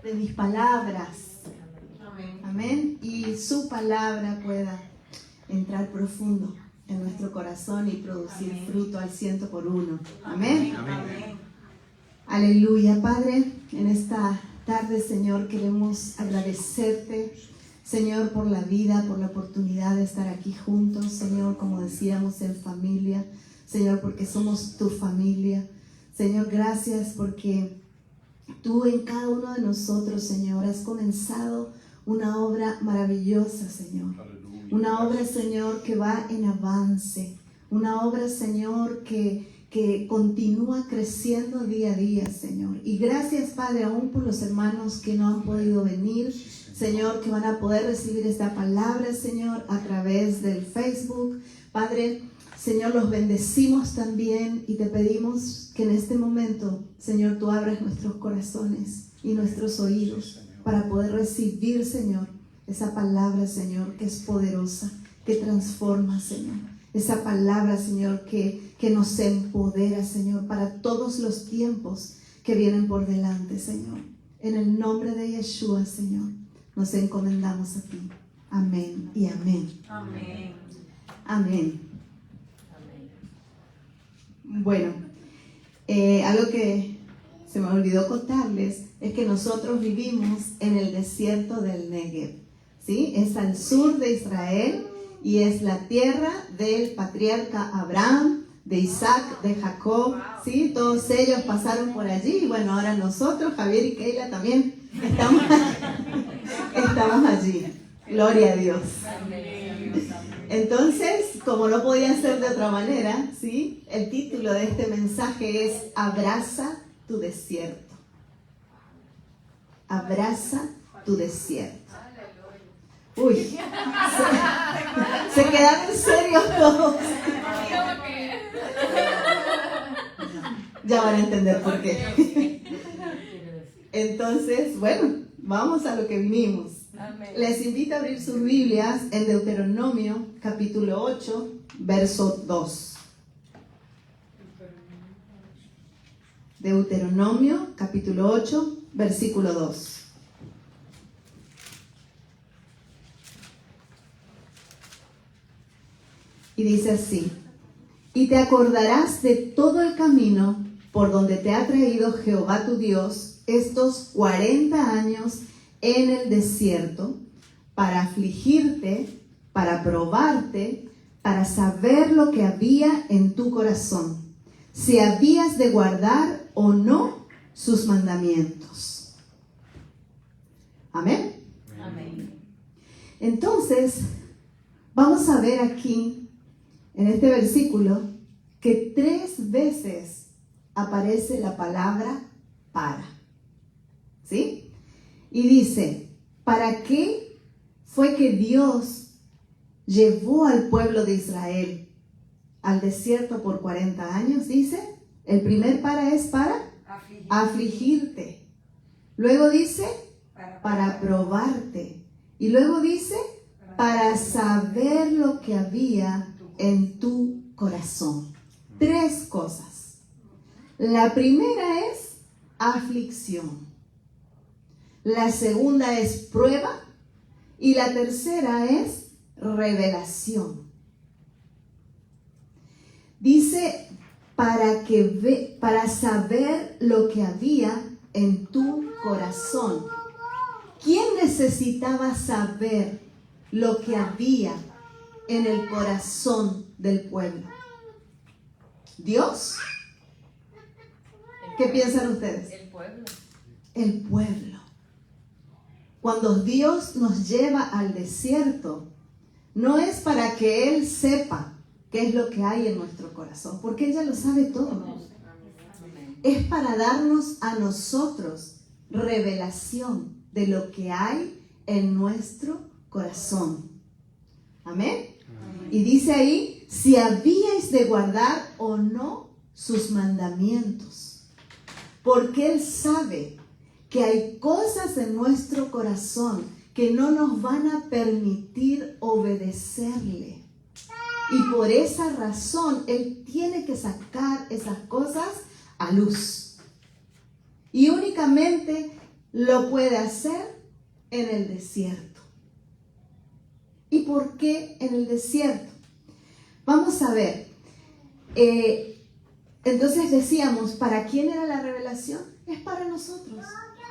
de mis palabras. Amén. Amén. Y su palabra pueda entrar profundo en nuestro corazón y producir fruto al 100%. Amén. Amén. Aleluya. Padre, en esta tarde, Señor, queremos agradecerte, Señor, por la vida, por la oportunidad de estar aquí juntos, Señor, como decíamos, en familia, Señor, porque somos tu familia. Señor, gracias porque tú en cada uno de nosotros, Señor, has comenzado una obra maravillosa, Señor. Una obra, Señor, que va en avance. Una obra, Señor, que continúa creciendo día a día, Señor. Y gracias, Padre, aún por los hermanos que no han podido venir, Señor, que van a poder recibir esta palabra, Señor, a través del Facebook. Padre, Señor, los bendecimos también y te pedimos que en este momento, Señor, tú abras nuestros corazones y nuestros oídos para poder recibir, Señor, esa palabra, Señor, que es poderosa, que transforma, Señor. Esa palabra, Señor, que nos empodera, Señor, para todos los tiempos que vienen por delante, Señor. En el nombre de Yeshua, Señor, nos encomendamos a ti. Amén y amén. Amén. Amén. Bueno, algo que se me olvidó contarles es que nosotros vivimos en el desierto del Negev, ¿sí? Es al sur de Israel y es la tierra del patriarca Abraham, de Isaac, de Jacob, ¿sí? Todos ellos pasaron por allí y bueno, ahora nosotros, Javier y Keila también estamos allí. Gloria a Dios. Entonces, como no podía ser de otra manera, ¿sí? El título de este mensaje es Abraza tu desierto. Abraza tu desierto. Uy, se quedaron serios todos. Ya van a entender por qué. Entonces, bueno, vamos a lo que vinimos. Les invito a abrir sus Biblias en Deuteronomio capítulo 8, verso 2. Deuteronomio capítulo 8, versículo 2. Y dice así: y te acordarás de todo el camino por donde te ha traído Jehová tu Dios estos 40 años en el desierto, para afligirte, para probarte, para saber lo que había en tu corazón, si habías de guardar o no sus mandamientos. Amén. Amén. Entonces, vamos a ver aquí, en este versículo, que 3 veces aparece la palabra para. ¿Sí? Y dice, ¿para qué fue que Dios llevó al pueblo de Israel al desierto por 40 años? Dice, el primer para es para afligirte. Luego dice, para probarte. Y luego dice, para saber lo que había en tu corazón. 3 cosas. La primera es aflicción. La segunda es prueba. Y la tercera es revelación. Dice, para saber lo que había en tu corazón. ¿Quién necesitaba saber lo que había en el corazón del pueblo? ¿Dios? ¿Qué piensan ustedes? El pueblo. El pueblo. Cuando Dios nos lleva al desierto, no es para que Él sepa qué es lo que hay en nuestro corazón, porque Él ya lo sabe todo. Es para darnos a nosotros revelación de lo que hay en nuestro corazón. Amén. Y dice ahí, si habíais de guardar o no sus mandamientos, porque Él sabe que hay cosas en nuestro corazón que no nos van a permitir obedecerle. Y por esa razón, Él tiene que sacar esas cosas a luz. Y únicamente lo puede hacer en el desierto. ¿Y por qué en el desierto? Vamos a ver. Entonces decíamos, ¿para quién era la revelación? Es para nosotros.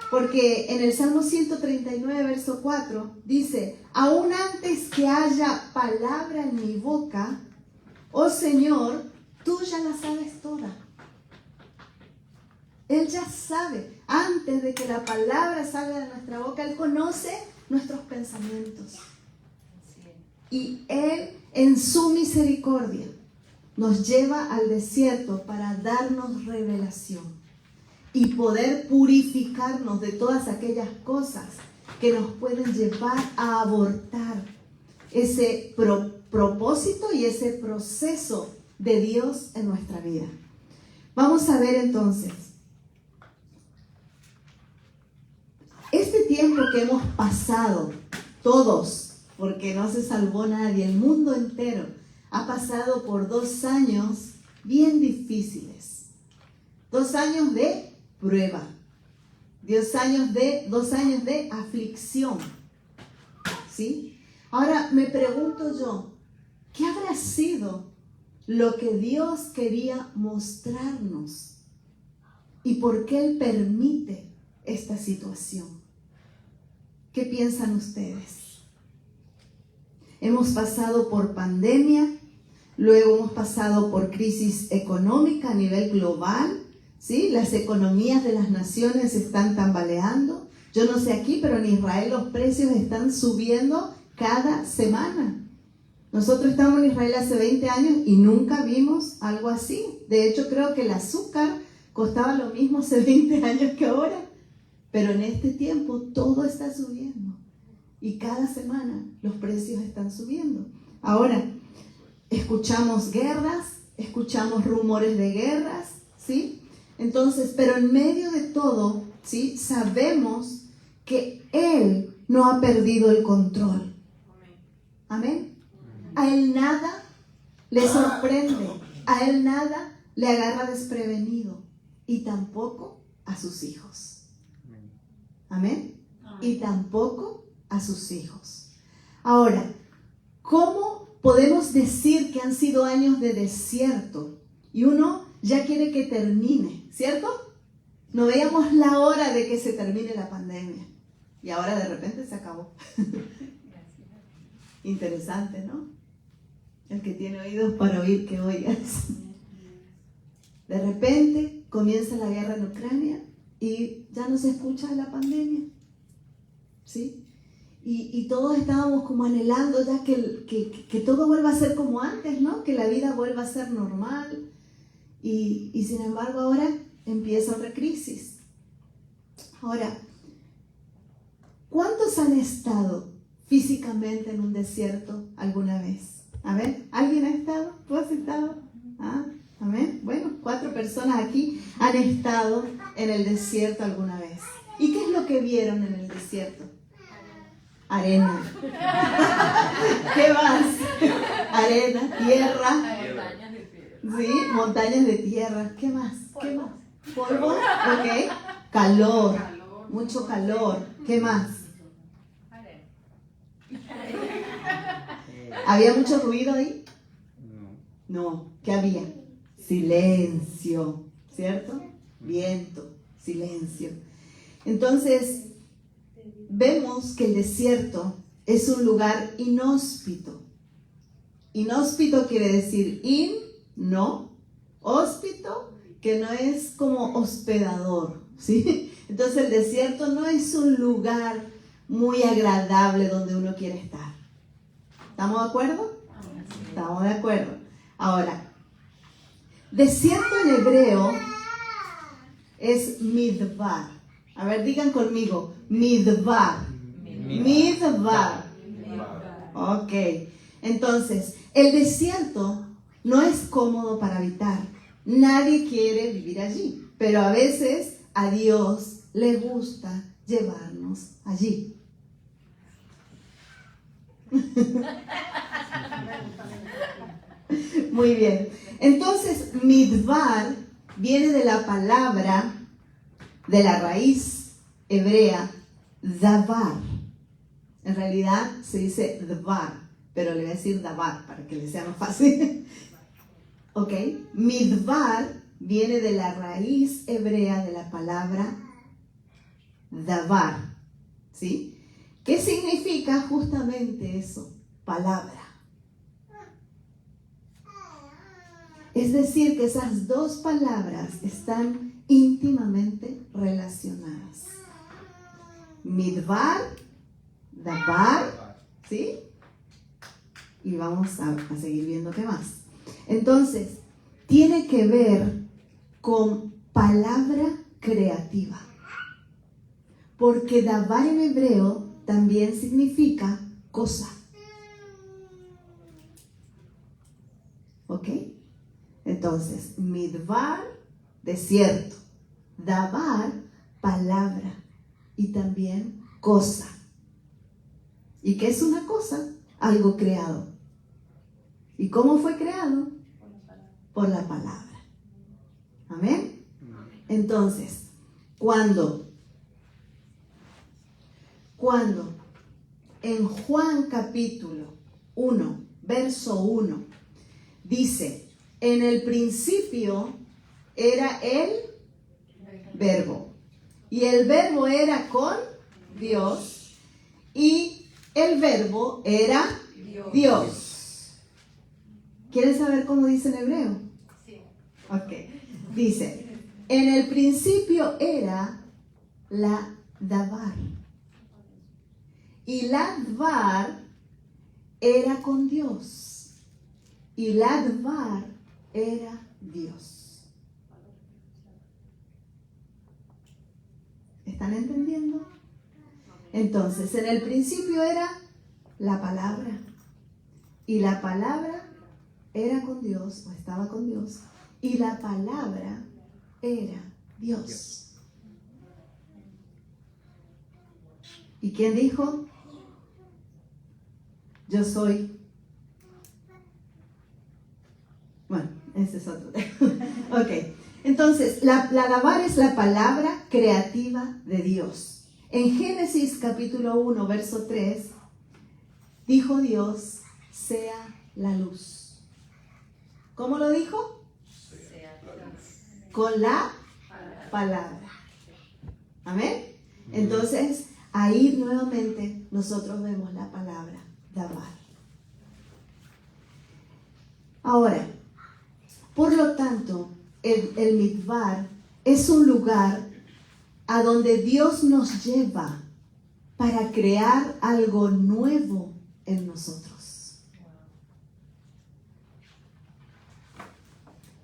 Porque en el Salmo 139, verso 4, dice, aún antes que haya palabra en mi boca, oh Señor, tú ya la sabes toda. Él ya sabe, antes de que la palabra salga de nuestra boca, Él conoce nuestros pensamientos. Y Él, en su misericordia, nos lleva al desierto para darnos revelación y poder purificarnos de todas aquellas cosas que nos pueden llevar a abortar ese propósito y ese proceso de Dios en nuestra vida. Vamos a ver entonces, este tiempo que hemos pasado, todos, porque no se salvó nadie, el mundo entero ha pasado por 2 años bien difíciles. 2 años de prueba. 2 años de aflicción. ¿Sí? Ahora me pregunto yo, ¿qué habrá sido lo que Dios quería mostrarnos? ¿Y por qué Él permite esta situación? ¿Qué piensan ustedes? Hemos pasado por pandemia, luego hemos pasado por crisis económica a nivel global, ¿sí? Las economías de las naciones están tambaleando. Yo no sé aquí, pero en Israel los precios están subiendo cada semana. Nosotros estamos en Israel hace 20 años y nunca vimos algo así. De hecho, creo que el azúcar costaba lo mismo hace 20 años que ahora. Pero en este tiempo todo está subiendo. Y cada semana los precios están subiendo. Ahora, escuchamos guerras, escuchamos rumores de guerras, ¿sí? Entonces, pero en medio de todo, ¿sí? Sabemos que Él no ha perdido el control. Amén. A Él nada le sorprende, a Él nada le agarra desprevenido, y tampoco a sus hijos. Amén. Y tampoco a sus hijos. Ahora, ¿cómo podemos decir que han sido años de desierto? Y uno ya quiere que termine, ¿cierto? No veíamos la hora de que se termine la pandemia. Y ahora de repente se acabó. Interesante, ¿no? El que tiene oídos para oír, que oigas. De repente comienza la guerra en Ucrania y ya no se escucha la pandemia. ¿Sí? Y todos estábamos como anhelando ya que todo vuelva a ser como antes, ¿no? Que la vida vuelva a ser normal. Y sin embargo ahora empieza otra crisis. Ahora, ¿cuántos han estado físicamente en un desierto alguna vez? A ver, ¿alguien ha estado? ¿Tú has estado? ¿Ah? Amén. Bueno, 4 personas aquí han estado en el desierto alguna vez. ¿Y qué es lo que vieron en el desierto? Arena. ¿Qué más? Arena, tierra. Sí, montañas de tierra. ¿Qué más? ¿Qué más? Polvo. Ok. Calor. Mucho calor. ¿Qué más? ¿Había mucho ruido ahí? No. ¿Qué había? Silencio. ¿Cierto? Viento. Silencio. Entonces, vemos que el desierto es un lugar inhóspito. Inhóspito quiere decir no, hóspito, que no es como hospedador, ¿sí? Entonces el desierto no es un lugar muy agradable donde uno quiere estar. ¿Estamos de acuerdo? Estamos de acuerdo. Ahora, desierto en hebreo es midbar. A ver, digan conmigo, midbar. Midbar. Ok. Entonces, el desierto no es cómodo para habitar. Nadie quiere vivir allí. Pero a veces a Dios le gusta llevarnos allí. Muy bien. Entonces, midbar viene de la palabra, de la raíz hebrea davar. En realidad se dice dvar, pero le voy a decir davar para que le sea más fácil. ¿Ok? Midbar viene de la raíz hebrea de la palabra davar. ¿Sí? ¿Qué significa justamente eso? Palabra. Es decir, que esas dos palabras están íntimamente relacionadas. Midbar, davar, ¿sí? Y vamos a seguir viendo qué más. Entonces, tiene que ver con palabra creativa. Porque davar en hebreo también significa cosa. ¿Ok? Entonces, midbar, desierto. Davar, palabra. Y también cosa. ¿Y qué es una cosa? Algo creado. ¿Y cómo fue creado? Por la palabra. ¿Amén? Entonces, cuando en Juan capítulo 1, verso 1, dice, en el principio era el verbo. Y el verbo era con Dios. Y el verbo era Dios. ¿Quieren saber cómo dice en hebreo? Sí. Ok. Dice, en el principio era la davar. Y la dvar era con Dios. Y la dvar era Dios. ¿Están entendiendo? Entonces, en el principio era la palabra. Y la palabra era con Dios, o estaba con Dios. Y la palabra era Dios. ¿Y quién dijo? Yo soy. Bueno, ese es otro tema. Ok, entonces, la davar es la palabra creativa de Dios. En Génesis capítulo 1, verso 3, dijo Dios, sea la luz. ¿Cómo lo dijo? Con la palabra. Amén. Entonces, ahí nuevamente nosotros vemos la palabra davar. Ahora, por lo tanto, el midbar es un lugar a donde Dios nos lleva para crear algo nuevo en nosotros.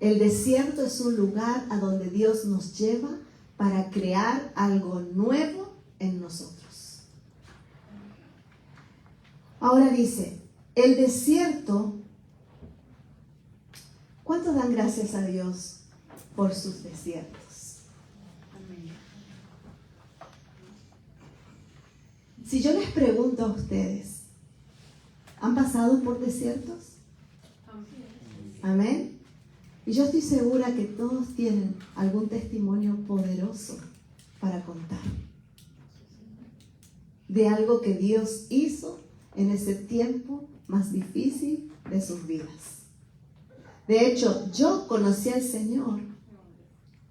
El desierto es un lugar a donde Dios nos lleva para crear algo nuevo en nosotros. Ahora dice, el desierto, ¿cuántos dan gracias a Dios por sus desiertos? Si yo les pregunto a ustedes, ¿han pasado por desiertos? Amén. Y yo estoy segura que todos tienen algún testimonio poderoso para contar de algo que Dios hizo en ese tiempo más difícil de sus vidas. De hecho, yo conocí al Señor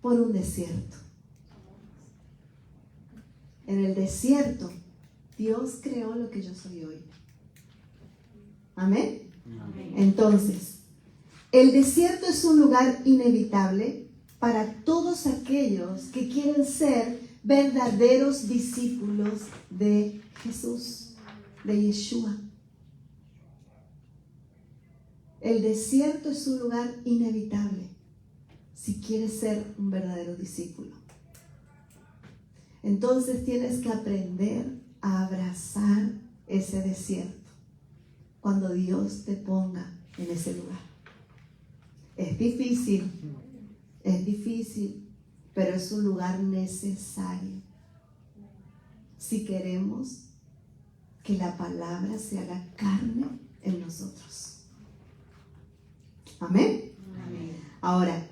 por un desierto. En el desierto, Dios creó lo que yo soy hoy. ¿Amén? Amén. Entonces, el desierto es un lugar inevitable para todos aquellos que quieren ser verdaderos discípulos de Jesús, de Yeshua. El desierto es un lugar inevitable si quieres ser un verdadero discípulo. Entonces tienes que aprender a abrazar ese desierto cuando Dios te ponga en ese lugar. Es difícil, pero es un lugar necesario si queremos que la palabra se haga carne en nosotros. ¿Amén? Amén. Ahora,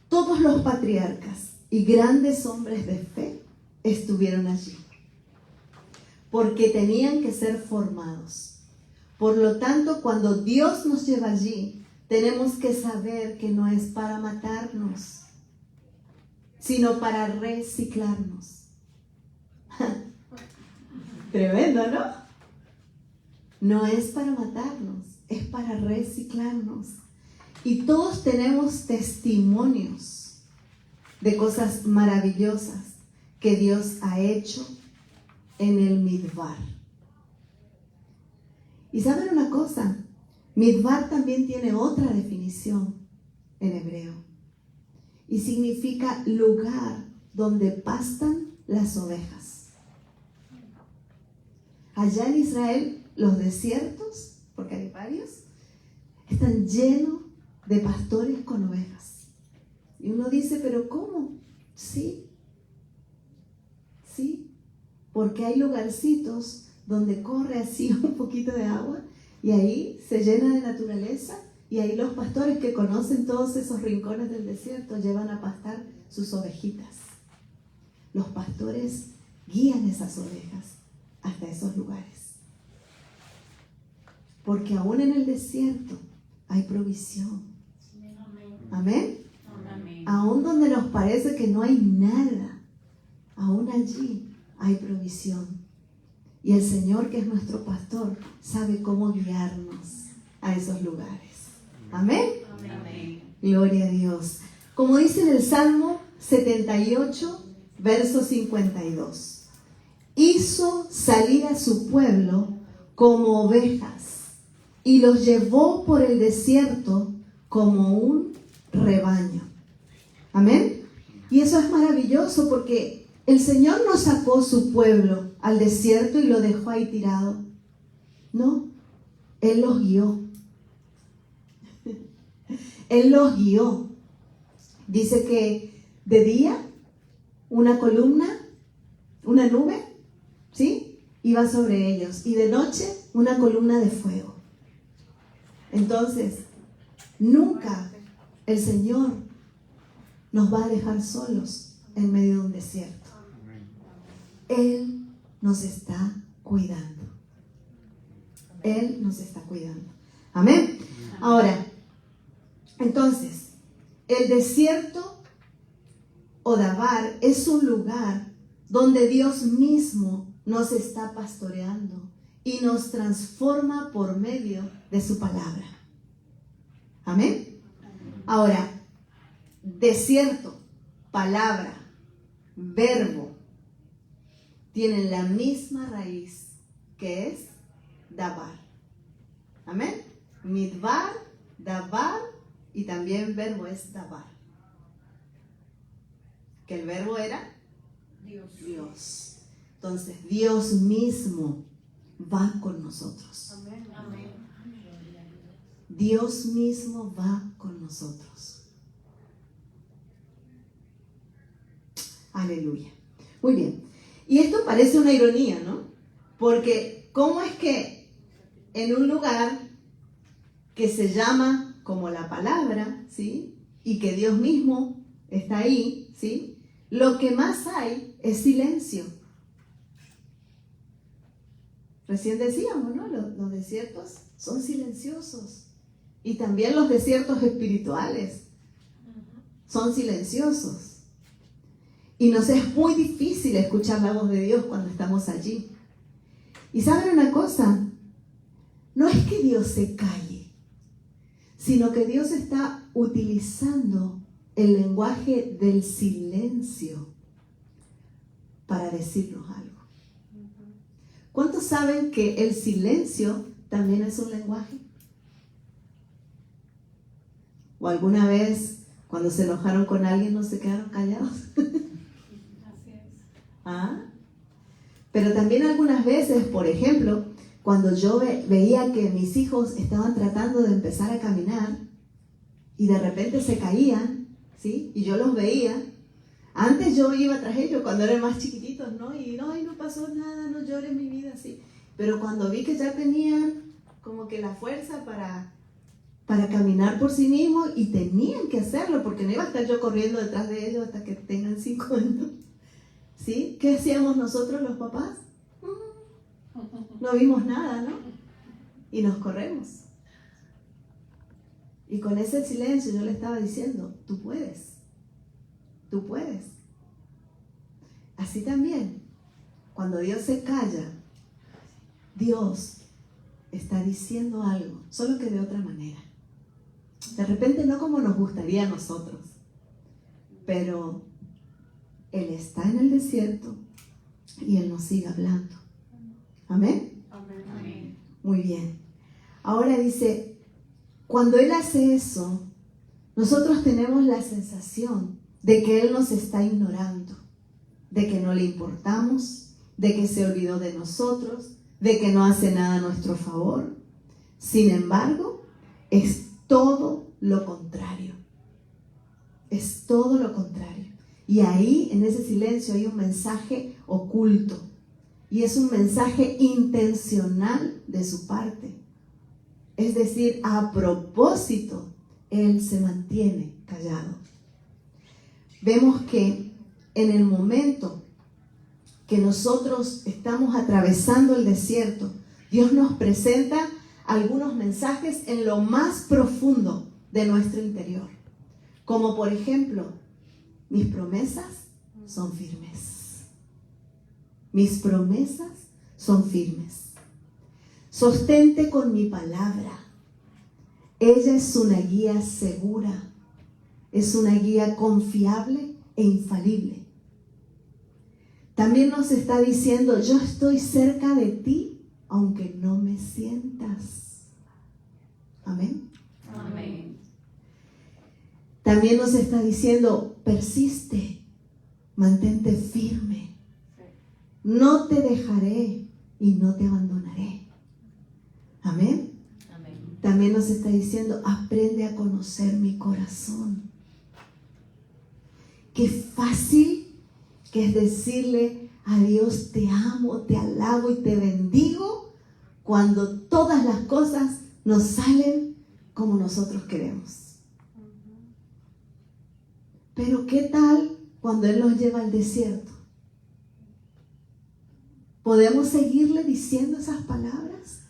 todos los patriarcas y grandes hombres de fe estuvieron allí, porque tenían que ser formados. Por lo tanto, cuando Dios nos lleva allí, tenemos que saber que no es para matarnos, sino para reciclarnos. Tremendo, ¿no? No es para matarnos, es para reciclarnos. Y todos tenemos testimonios de cosas maravillosas que Dios ha hecho en el Midbar. Y saben una cosa, Midbar también tiene otra definición en hebreo. Y significa lugar donde pastan las ovejas. Allá en Israel, los desiertos, porque hay varios, están llenos de pastores con ovejas. Y uno dice, ¿pero cómo? Sí, porque hay lugarcitos donde corre así un poquito de agua y ahí se llena de naturaleza y ahí los pastores que conocen todos esos rincones del desierto llevan a pastar sus ovejitas. Los pastores guían esas ovejas hasta esos lugares. Porque aún en el desierto hay provisión. Amén. Amén. Aún donde nos parece que no hay nada, aún allí hay provisión. Y el Señor, que es nuestro pastor, sabe cómo guiarnos a esos lugares. Amén. Amén. Gloria a Dios. Como dice en el Salmo 78, verso 52. Hizo salir a su pueblo como ovejas y los llevó por el desierto como un rebaño. Amén. Y eso es maravilloso porque el Señor no sacó su pueblo al desierto y lo dejó ahí tirado. No, Él los guió. Él los guió. Dice que de día una columna, una nube, ¿sí? Iba sobre ellos. Y de noche una columna de fuego. Entonces, nunca el Señor nos va a dejar solos en medio de un desierto. Él nos está cuidando. Él nos está cuidando. Amén. Ahora, entonces, el desierto o Dabar es un lugar donde Dios mismo nos está pastoreando y nos transforma por medio de su palabra. Amén. Ahora, desierto, palabra, verbo, tienen la misma raíz que es Dabar. Amén. Midbar, Dabar y también verbo es Dabar. Que el verbo era Dios. Entonces Dios mismo va con nosotros. Amén. Amén. Dios mismo va con nosotros. Aleluya. Muy bien. Y esto parece una ironía, ¿no? Porque ¿cómo es que en un lugar que se llama como la palabra, ¿sí? Y que Dios mismo está ahí, ¿sí? Lo que más hay es silencio. Recién decíamos, ¿no? Los desiertos son silenciosos. Y también los desiertos espirituales son silenciosos. Y nos es muy difícil escuchar la voz de Dios cuando estamos allí. Y ¿saben una cosa? No es que Dios se calle, sino que Dios está utilizando el lenguaje del silencio para decirnos algo. ¿Cuántos saben que el silencio también es un lenguaje? ¿O alguna vez cuando se enojaron con alguien no se quedaron callados? Así es. ¿Ah? Pero también algunas veces, por ejemplo, cuando yo veía que mis hijos estaban tratando de empezar a caminar y de repente se caían, ¿sí? Y yo los veía. Antes yo iba tras ellos cuando eran más chiquititos, ¿no? Y no pasó nada, no llores mi vida, así. Pero cuando vi que ya tenían como que la fuerza para caminar por sí mismos y tenían que hacerlo, porque no iba a estar yo corriendo detrás de ellos hasta que tengan 5 años. ¿Sí? ¿Qué hacíamos nosotros los papás? No vimos nada, ¿no? Y nos corremos. Y con ese silencio yo le estaba diciendo, tú puedes. Tú puedes. Así también, cuando Dios se calla, Dios está diciendo algo, solo que de otra manera. De repente no como nos gustaría a nosotros, pero Él está en el desierto y Él nos sigue hablando. ¿Amén? Amén. Muy bien. Ahora dice, cuando Él hace eso, nosotros tenemos la sensación de que Él nos está ignorando, de que no le importamos, de que se olvidó de nosotros, de que no hace nada a nuestro favor. Sin embargo, es todo lo contrario. Es todo lo contrario. Y ahí, en ese silencio, hay un mensaje oculto. Y es un mensaje intencional de su parte. Es decir, a propósito, Él se mantiene callado. Vemos que en el momento que nosotros estamos atravesando el desierto, Dios nos presenta algunos mensajes en lo más profundo de nuestro interior. Como por ejemplo, mis promesas son firmes. Mis promesas son firmes. Sostente con mi palabra. Ella es una guía segura. Es una guía confiable e infalible. También nos está diciendo, yo estoy cerca de ti, aunque no me sientas. Amén. Amén. También nos está diciendo, persiste, mantente firme. No te dejaré y no te abandonaré. Amén. Amén. También nos está diciendo, aprende a conocer mi corazón. Qué fácil que es decirle a Dios, te amo, te alabo y te bendigo, cuando todas las cosas nos salen como nosotros queremos. Pero ¿qué tal cuando Él nos lleva al desierto? ¿Podemos seguirle diciendo esas palabras?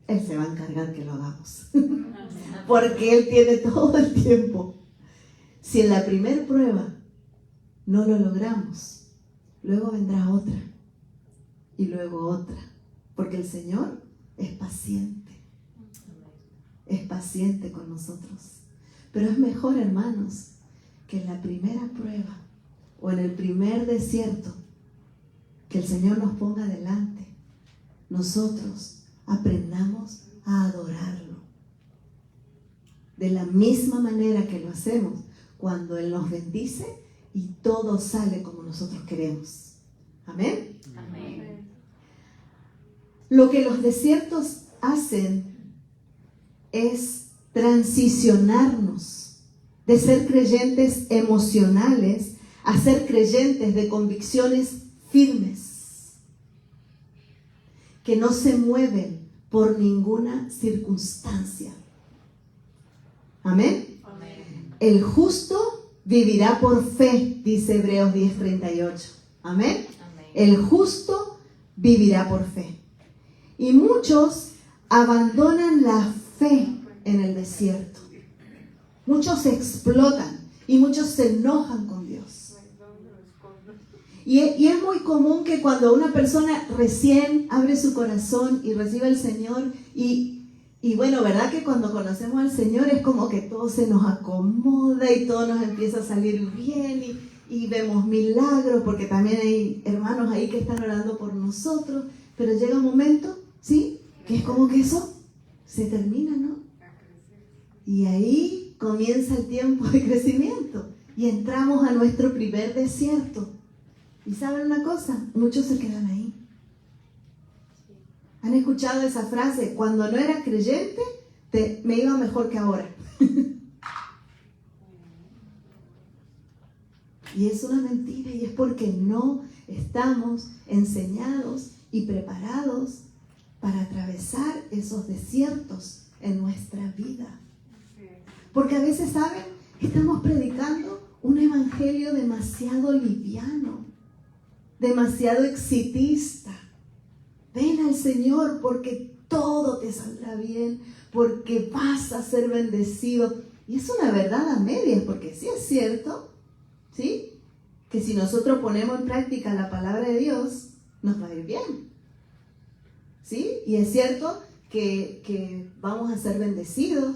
Él se va a encargar que lo hagamos. Porque Él tiene todo el tiempo. Si en la primera prueba no lo logramos, luego vendrá otra. Y luego otra. Porque el Señor es paciente. Es paciente con nosotros. Pero es mejor, hermanos, que en la primera prueba o en el primer desierto que el Señor nos ponga delante, nosotros aprendamos a adorarlo. De la misma manera que lo hacemos cuando Él nos bendice y todo sale como nosotros queremos. Amén. Amén. Lo que los desiertos hacen es transicionarnos de ser creyentes emocionales a ser creyentes de convicciones firmes, que no se mueven por ninguna circunstancia. Amén. Amén. El justo vivirá por fe, dice Hebreos 10:38. Amén. Amén. El justo vivirá por fe. Y muchos abandonan la fe en el desierto. Muchos explotan y muchos se enojan con Dios. Y es muy común que cuando una persona recién abre su corazón y recibe al Señor, y bueno, ¿verdad que cuando conocemos al Señor es como que todo se nos acomoda y todo nos empieza a salir bien y vemos milagros, porque también hay hermanos ahí que están orando por nosotros, pero llega un momento, ¿sí? Que es como que eso se termina, ¿no? Y ahí comienza el tiempo de crecimiento y entramos a nuestro primer desierto. ¿Y saben una cosa? Muchos se quedan ahí. ¿Han escuchado esa frase? Cuando no era creyente, me iba mejor que ahora. Y es una mentira, y es porque no estamos enseñados y preparados para atravesar esos desiertos en nuestra vida. Porque a veces, ¿saben? Estamos predicando un evangelio demasiado liviano, demasiado exitista. Ven al Señor porque todo te saldrá bien, porque vas a ser bendecido. Y es una verdad a medias, porque sí es cierto, ¿sí?, que si nosotros ponemos en práctica la palabra de Dios, nos va a ir bien, ¿sí? Y es cierto que vamos a ser bendecidos,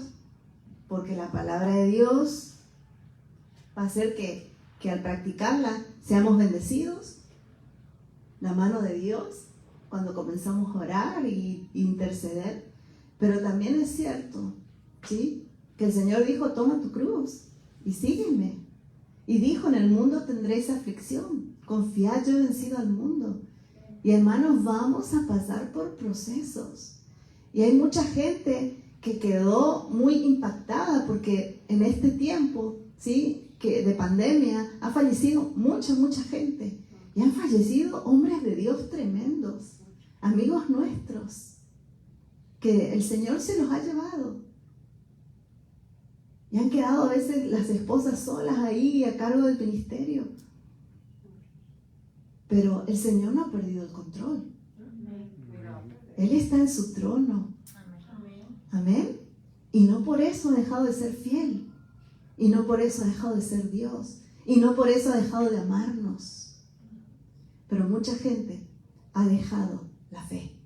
porque la palabra de Dios va a hacer que al practicarla seamos bendecidos. La mano de Dios, cuando comenzamos a orar y interceder. Pero también es cierto, ¿sí?, que el Señor dijo, toma tu cruz y sígueme. Y dijo, en el mundo tendréis aflicción, confiad, yo he vencido al mundo. Y hermanos, vamos a pasar por procesos. Y hay mucha gente que quedó muy impactada porque en este tiempo, ¿sí?, que de pandemia ha fallecido mucha gente. Y han fallecido hombres de Dios tremendos, amigos nuestros, que el Señor se los ha llevado. Y han quedado a veces las esposas solas ahí a cargo del ministerio. Pero el Señor no ha perdido el control. Él está en su trono. Amén. Y no por eso ha dejado de ser fiel. Y no por eso ha dejado de ser Dios. Y no por eso ha dejado de amarnos. Pero mucha gente ha dejado la fe.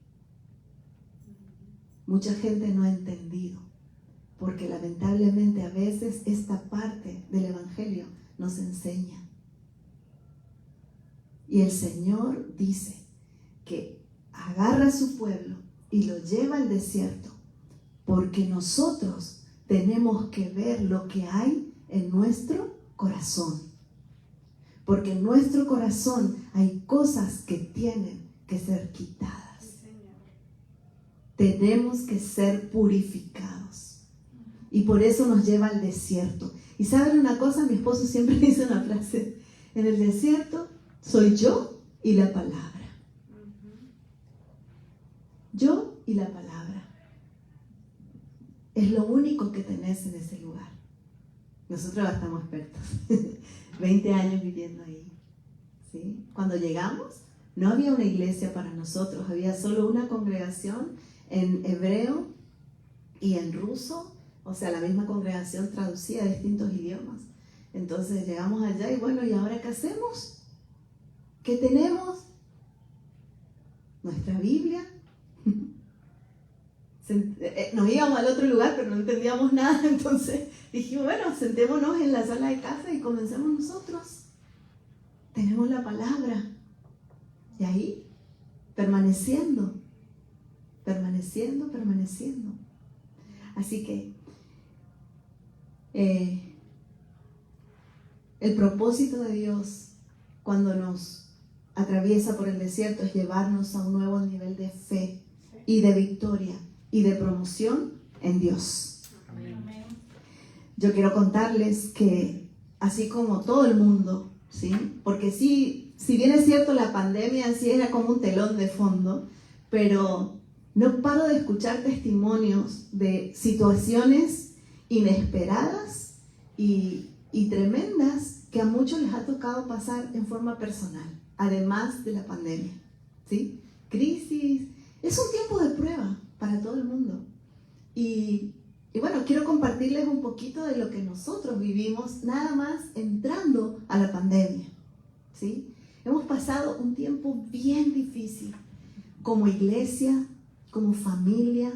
Mucha gente no ha entendido. Porque lamentablemente a veces esta parte del Evangelio nos enseña. Y el Señor dice que agarra a su pueblo y lo lleva al desierto, porque nosotros tenemos que ver lo que hay en nuestro corazón. Porque en nuestro corazón hay cosas que tienen que ser quitadas. Tenemos que ser purificados. Y por eso nos lleva al desierto. Y ¿saben una cosa? Mi esposo siempre dice una frase. En el desierto soy yo y la palabra. Yo y la palabra. Es lo único que tenés en ese lugar. Nosotros ya estamos expertos. 20 años viviendo ahí. ¿Sí? Cuando llegamos, no había una iglesia para nosotros. Había solo una congregación en hebreo y en ruso. O sea, la misma congregación traducía a distintos idiomas. Entonces llegamos allá y bueno, ¿y ahora qué hacemos? ¿Qué tenemos? Nuestra Biblia. Nos íbamos al otro lugar, pero no entendíamos nada. Entonces dijimos, bueno, sentémonos en la sala de casa y comencemos nosotros. Tenemos la palabra. Y ahí, permaneciendo. Así que el propósito de Dios cuando nos atraviesa por el desierto es llevarnos a un nuevo nivel de fe y de victoria y de promoción en Dios. Amén. Yo quiero contarles que así como todo el mundo, ¿sí? Porque sí, si bien es cierto la pandemia sí era como un telón de fondo, pero no paro de escuchar testimonios de situaciones inesperadas y tremendas que a muchos les ha tocado pasar en forma personal, además de la pandemia, ¿sí? Crisis, es un tiempo de prueba para todo el mundo. Y bueno, quiero compartirles un poquito de lo que nosotros vivimos nada más entrando a la pandemia, ¿sí? Hemos pasado un tiempo bien difícil como iglesia, como familia.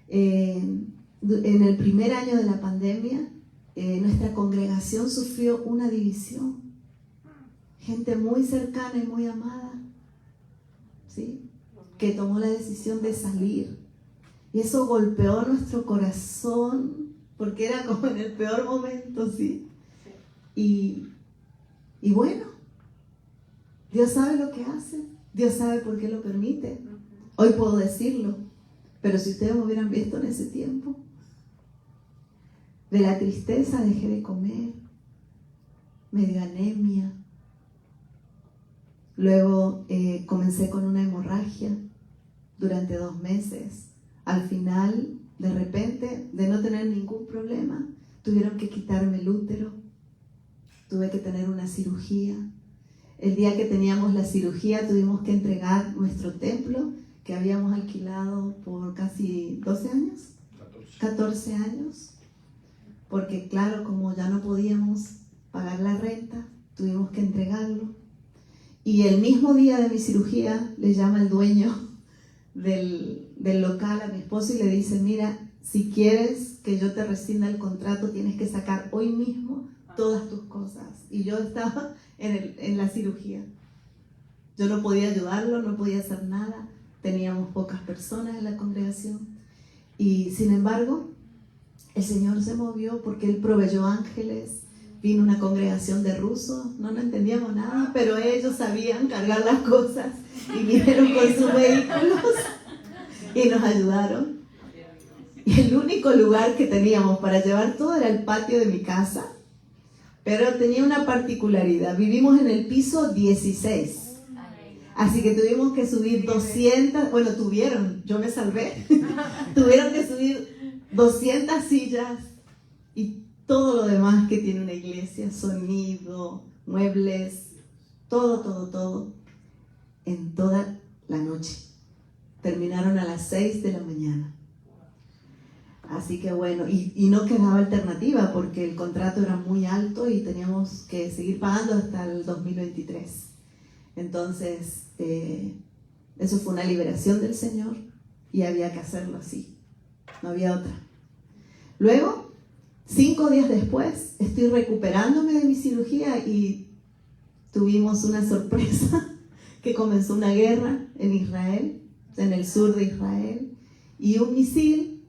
En el primer año de la pandemia, nuestra congregación sufrió una división. Gente muy cercana y muy amada, ¿sí?, que tomó la decisión de salir. Y eso golpeó nuestro corazón, porque era como en el peor momento, ¿sí? Y bueno, Dios sabe lo que hace, Dios sabe por qué lo permite. Hoy puedo decirlo, pero si ustedes me hubieran visto en ese tiempo, de la tristeza dejé de comer, me dio anemia. Luego comencé con una hemorragia durante 2 meses. Al final, de repente, de no tener ningún problema, tuvieron que quitarme el útero. tuve que tener una cirugía. El día que teníamos la cirugía tuvimos que entregar nuestro templo que habíamos alquilado por casi 12 años, 14 años, porque claro, como ya no podíamos pagar la renta, tuvimos que entregarlo. Y el mismo día de mi cirugía le llama el dueño del local a mi esposo y le dice, mira, si quieres que yo te rescinda el contrato, tienes que sacar hoy mismo todas tus cosas. Y yo estaba en la cirugía. Yo no podía ayudarlo, no podía hacer nada. Teníamos pocas personas en la congregación. Y sin embargo, el Señor se movió porque Él proveyó ángeles. Vino una congregación de rusos, no entendíamos nada, pero ellos sabían cargar las cosas y vinieron con sus vehículos y nos ayudaron. Y el único lugar que teníamos para llevar todo era el patio de mi casa, pero tenía una particularidad, vivimos en el piso 16, así que tuvimos que subir 200, bueno, yo me salvé, tuvieron que subir 200 sillas y todo lo demás que tiene una iglesia, sonido, muebles, todo, en toda la noche. Terminaron a las 6 de la mañana. Así que bueno, y no quedaba alternativa porque el contrato era muy alto y teníamos que seguir pagando hasta el 2023. Entonces, eso fue una liberación del Señor y había que hacerlo así. No había otra. Luego, 5 días después, estoy recuperándome de mi cirugía y tuvimos una sorpresa que comenzó una guerra en Israel, en el sur de Israel, y un misil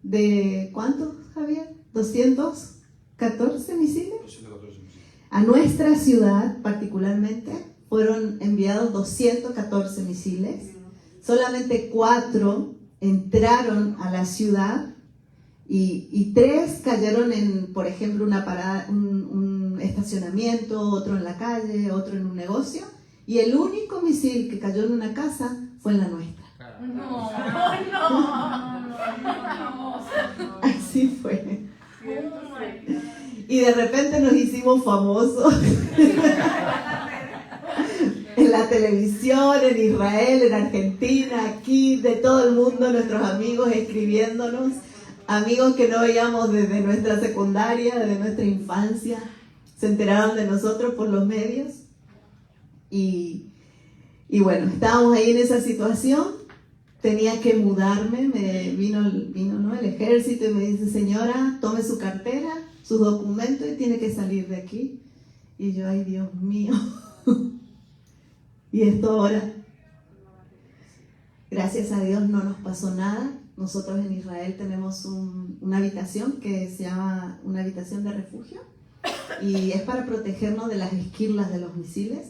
de, ¿cuántos, Javier? 214 misiles. 214 misiles. A nuestra ciudad particularmente fueron enviados 214 misiles. Solamente 4 entraron a la ciudad. Y 3 cayeron en, por ejemplo, una parada, un estacionamiento, otro en la calle, otro en un negocio. Y el único misil que cayó en una casa fue en la nuestra. No. Así fue. Y de repente nos hicimos famosos. En la televisión, en Israel, en Argentina, aquí, de todo el mundo, nuestros amigos escribiéndonos. Amigos que no veíamos desde nuestra secundaria, desde nuestra infancia, se enteraron de nosotros por los medios. Y bueno, estábamos ahí en esa situación, tenía que mudarme, me vino ¿no? el ejército y me dice, señora, tome su cartera, sus documentos y tiene que salir de aquí. Y yo, ay Dios mío, y esto ahora, gracias a Dios no nos pasó nada. Nosotros en Israel tenemos una habitación que se llama una habitación de refugio y es para protegernos de las esquirlas de los misiles.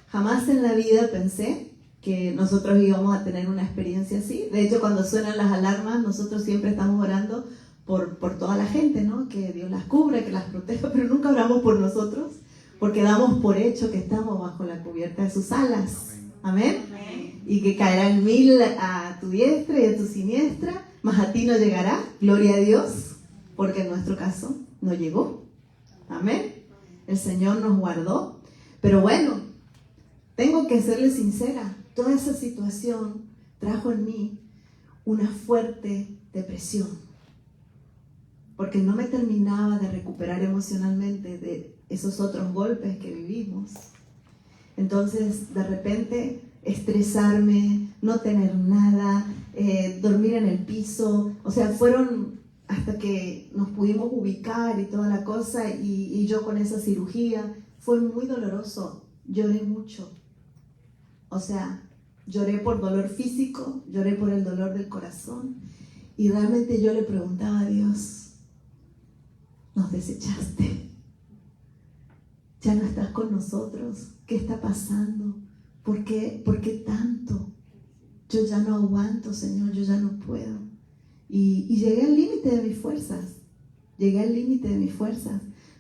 Jamás en la vida pensé que nosotros íbamos a tener una experiencia así. De hecho, cuando suenan las alarmas, nosotros siempre estamos orando por toda la gente, ¿no? Que Dios las cubra, que las proteja, pero nunca oramos por nosotros porque damos por hecho que estamos bajo la cubierta de sus alas. Amén. Y que caerán 1000 a tu diestra y a tu siniestra, mas a ti no llegará, gloria a Dios, porque en nuestro caso no llegó. Amén. El Señor nos guardó. Pero bueno, tengo que serle sincera, toda esa situación trajo en mí una fuerte depresión, porque no me terminaba de recuperar emocionalmente de esos otros golpes que vivimos. Entonces, de repente, estresarme, no tener nada, dormir en el piso, o sea, fueron hasta que nos pudimos ubicar y toda la cosa, y yo con esa cirugía, fue muy doloroso, lloré mucho, o sea, lloré por dolor físico, lloré por el dolor del corazón, y realmente yo le preguntaba a Dios, nos desechaste, ya no estás con nosotros, ¿qué está pasando? ¿Por qué tanto? Yo ya no aguanto, Señor, yo ya no puedo. Y llegué al límite de mis fuerzas,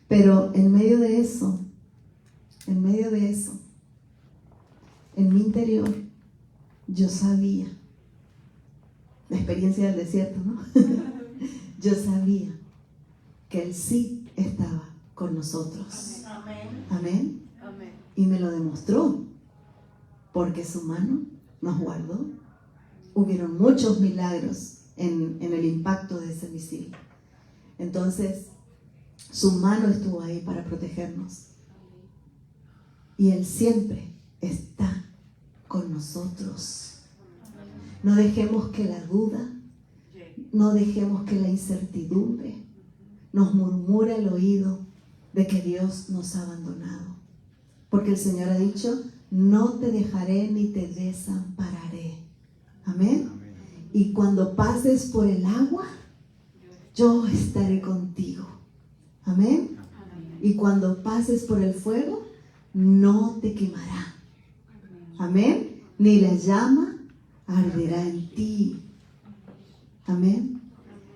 pero en medio de eso, en mi interior, yo sabía, la experiencia del desierto, ¿no? Yo sabía que Él sí estaba con nosotros. Amén. Amén. Amén. Y me lo demostró, porque su mano nos guardó. Hubieron muchos milagros en el impacto de ese misil. Entonces, su mano estuvo ahí para protegernos. Y Él siempre está con nosotros. No dejemos que la duda, no dejemos que la incertidumbre nos murmure al oído de que Dios nos ha abandonado. Porque el Señor ha dicho, no te dejaré ni te desampararé. Amén. Y cuando pases por el agua, yo estaré contigo. Amén. Y cuando pases por el fuego, no te quemará. Amén. Ni la llama arderá en ti. Amén.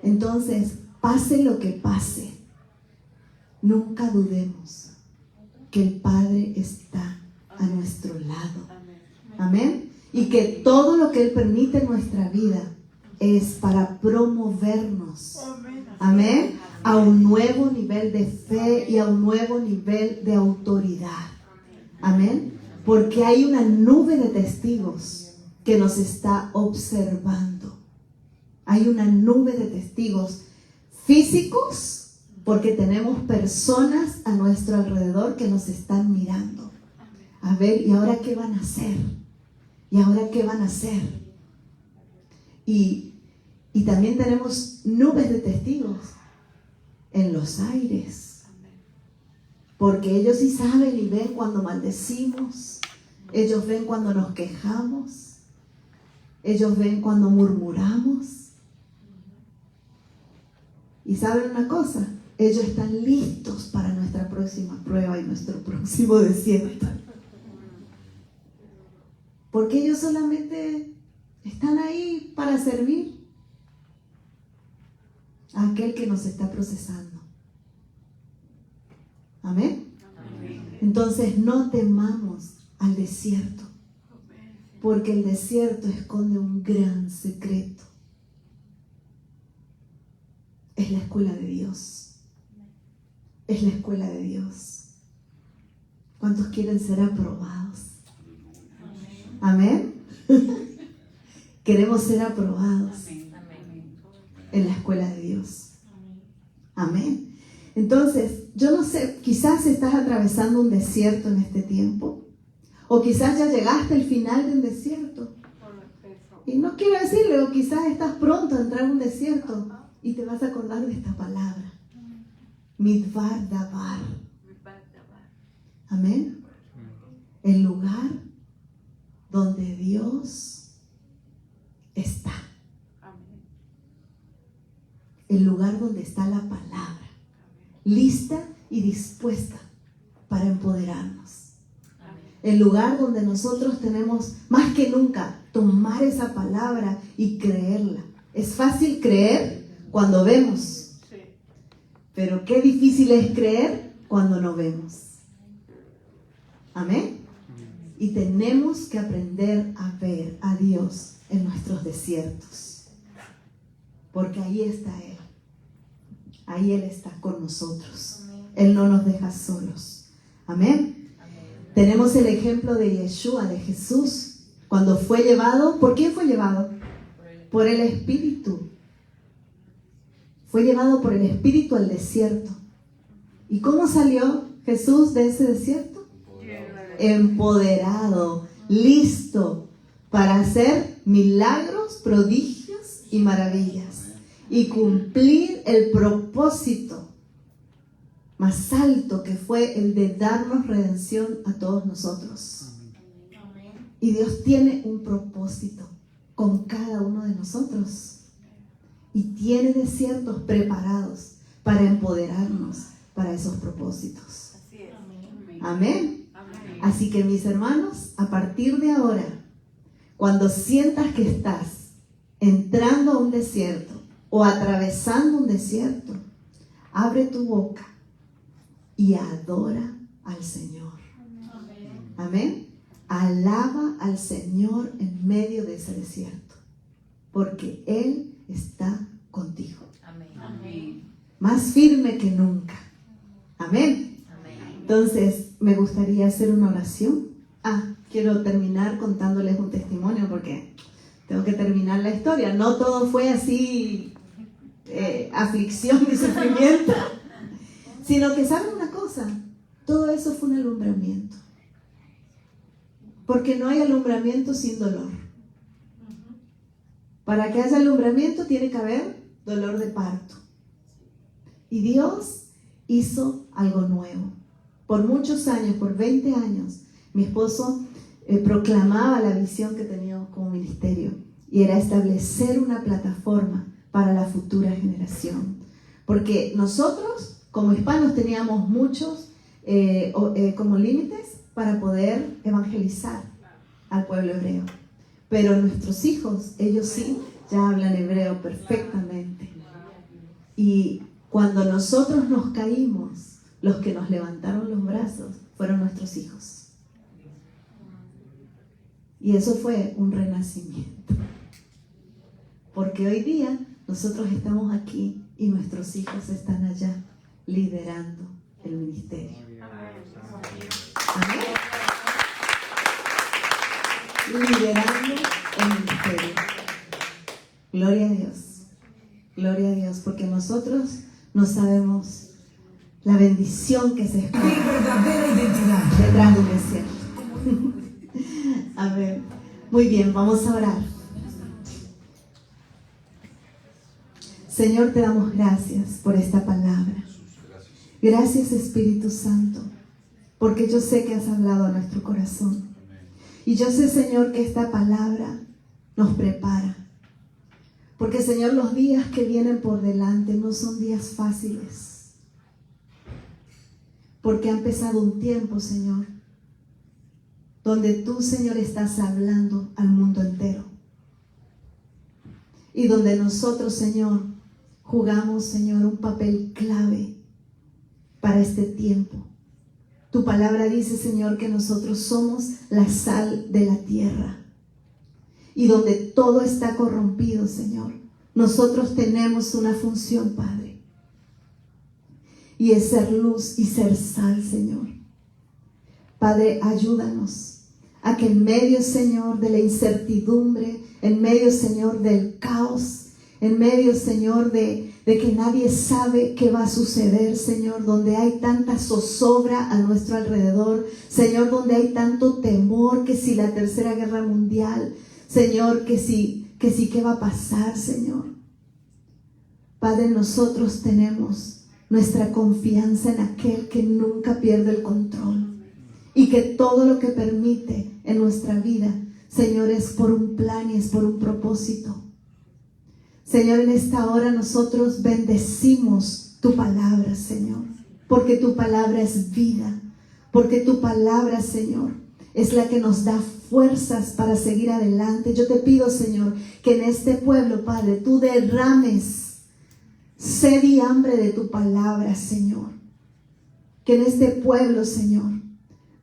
Entonces, pase lo que pase, nunca dudemos que el Padre está a nuestro lado. Amén. Y que todo lo que Él permite en nuestra vida es para promovernos. Amén. A un nuevo nivel de fe y a un nuevo nivel de autoridad. Amén. Porque hay una nube de testigos que nos está observando. Hay una nube de testigos físicos, porque tenemos personas a nuestro alrededor que nos están mirando. A ver, ¿y ahora qué van a hacer? ¿Y ahora qué van a hacer? Y también tenemos nubes de testigos en los aires. Porque ellos sí saben y ven cuando maldecimos. Ellos ven cuando nos quejamos. Ellos ven cuando murmuramos. Y saben una cosa, ellos están listos para nuestra próxima prueba y nuestro próximo desierto. Porque ellos solamente están ahí para servir a aquel que nos está procesando. Amén. Entonces no temamos al desierto, porque el desierto esconde un gran secreto. Es la escuela de Dios. Es la escuela de Dios. ¿Cuántos quieren ser aprobados? Amén. Queremos ser aprobados en la escuela de Dios. Amén. Entonces, yo no sé, quizás estás atravesando un desierto en este tiempo. O quizás ya llegaste al final de un desierto. Y no quiero decirle, o quizás estás pronto a entrar a un desierto. Y te vas a acordar de esta palabra. Midbar Dabar. Amén. El lugar donde Dios está. El lugar donde está la palabra. Lista y dispuesta para empoderarnos. El lugar donde nosotros tenemos más que nunca tomar esa palabra y creerla. Es fácil creer cuando vemos, pero qué difícil es creer cuando no vemos. Amén. Y tenemos que aprender a ver a Dios en nuestros desiertos, porque ahí está Él. Ahí Él está con nosotros. Él no nos deja solos. Amén. Tenemos el ejemplo de Yeshua, de Jesús, cuando fue llevado. ¿Por quién fue llevado? Por el Espíritu. Fue llevado por el Espíritu al desierto. ¿Y cómo salió Jesús de ese desierto? Empoderado, listo para hacer milagros, prodigios y maravillas. Y cumplir el propósito más alto, que fue el de darnos redención a todos nosotros. Y Dios tiene un propósito con cada uno de nosotros. Y tiene desiertos preparados para empoderarnos para esos propósitos. Amén. Así que, mis hermanos, a partir de ahora, cuando sientas que estás entrando a un desierto o atravesando un desierto, abre tu boca y adora al Señor. Amén. Alaba al Señor en medio de ese desierto, porque Él está contigo. Amén. Más firme que nunca. Amén. Entonces, me gustaría hacer una oración. Quiero terminar contándoles un testimonio porque tengo que terminar la historia. No todo fue así, aflicción y sufrimiento, sino que, ¿saben una cosa? Todo eso fue un alumbramiento. Porque no hay alumbramiento sin dolor. Para que haya alumbramiento tiene que haber dolor de parto. Y Dios hizo algo nuevo. Por muchos años, por 20 años, mi esposo proclamaba la visión que teníamos como ministerio. Y era establecer una plataforma para la futura generación. Porque nosotros, como hispanos, teníamos muchos como límites para poder evangelizar al pueblo hebreo. Pero nuestros hijos, ellos sí, ya hablan hebreo perfectamente. Y cuando nosotros nos caímos, los que nos levantaron los brazos fueron nuestros hijos. Y eso fue un renacimiento. Porque hoy día nosotros estamos aquí y nuestros hijos están allá liderando el ministerio. Amén. Liderando el ministerio. Gloria a Dios. Gloria a Dios, porque nosotros no sabemos la bendición que se esconde detrás de un desierto. A ver, muy bien, vamos a orar. Señor, te damos gracias por esta palabra. Gracias, Espíritu Santo, porque yo sé que has hablado a nuestro corazón. Y yo sé, Señor, que esta palabra nos prepara. Porque, Señor, los días que vienen por delante no son días fáciles. Porque ha empezado un tiempo, Señor, donde tú, Señor, estás hablando al mundo entero. Y donde nosotros, Señor, jugamos, Señor, un papel clave para este tiempo. Tu palabra dice, Señor, que nosotros somos la sal de la tierra. Y donde todo está corrompido, Señor, nosotros tenemos una función, Padre. Y es ser luz y ser sal, Señor. Padre, ayúdanos a que en medio, Señor, de la incertidumbre, en medio, Señor, del caos, en medio, Señor, de que nadie sabe qué va a suceder, Señor, donde hay tanta zozobra a nuestro alrededor, Señor, donde hay tanto temor, que si la tercera guerra mundial, Señor, que si qué va a pasar, Señor. Padre, nosotros tenemos nuestra confianza en aquel que nunca pierde el control y que todo lo que permite en nuestra vida, Señor, es por un plan y es por un propósito. Señor, en esta hora nosotros bendecimos tu palabra, Señor, porque tu palabra es vida, porque tu palabra, Señor, es la que nos da fuerzas para seguir adelante. Yo te pido, Señor, que en este pueblo, Padre, tú derrames sed y hambre de tu palabra, Señor. Que en este pueblo, Señor,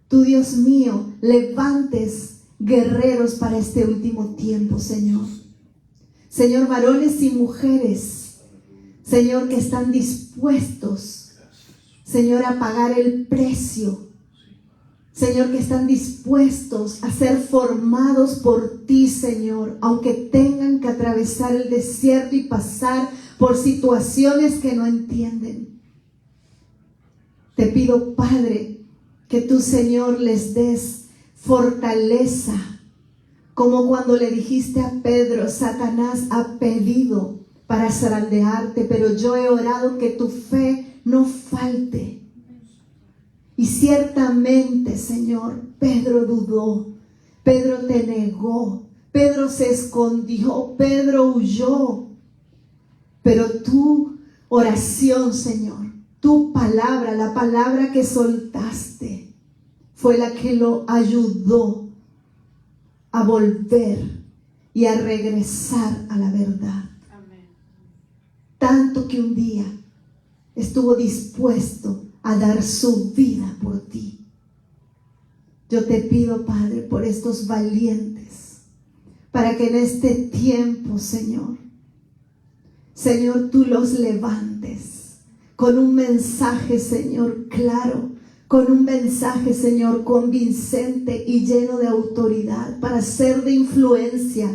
tú, Dios mío, levantes guerreros para este último tiempo, Señor. Señor, varones y mujeres, Señor, que están dispuestos, Señor, a pagar el precio. Señor, que están dispuestos a ser formados por ti, Señor, aunque tengan que atravesar el desierto y pasar por situaciones que no entienden. Te pido, Padre, que tú, Señor, les des fortaleza, como cuando le dijiste a Pedro, Satanás ha pedido para zarandearte, pero yo he orado que tu fe no falte. Y ciertamente, Señor, Pedro dudó, Pedro te negó, Pedro se escondió, Pedro huyó. Pero tu oración, Señor, tu palabra, la palabra que soltaste, fue la que lo ayudó a volver y a regresar a la verdad. Amén. Tanto que un día estuvo dispuesto a dar su vida por ti. Yo te pido, Padre, por estos valientes, para que en este tiempo, Señor, tú los levantes con un mensaje, Señor, claro, con un mensaje, Señor, convincente y lleno de autoridad para ser de influencia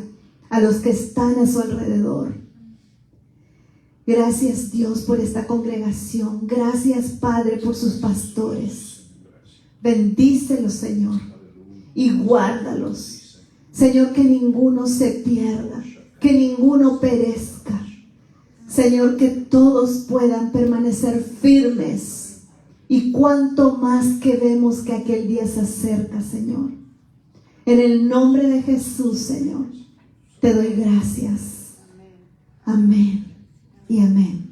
a los que están a su alrededor. Gracias, Dios, por esta congregación. Gracias, Padre, por sus pastores. Bendícelos, Señor, y guárdalos. Señor, que ninguno se pierda, que ninguno perezca. Señor, que todos puedan permanecer firmes. Y cuanto más que vemos que aquel día se acerca, Señor. En el nombre de Jesús, Señor, te doy gracias. Amén y amén.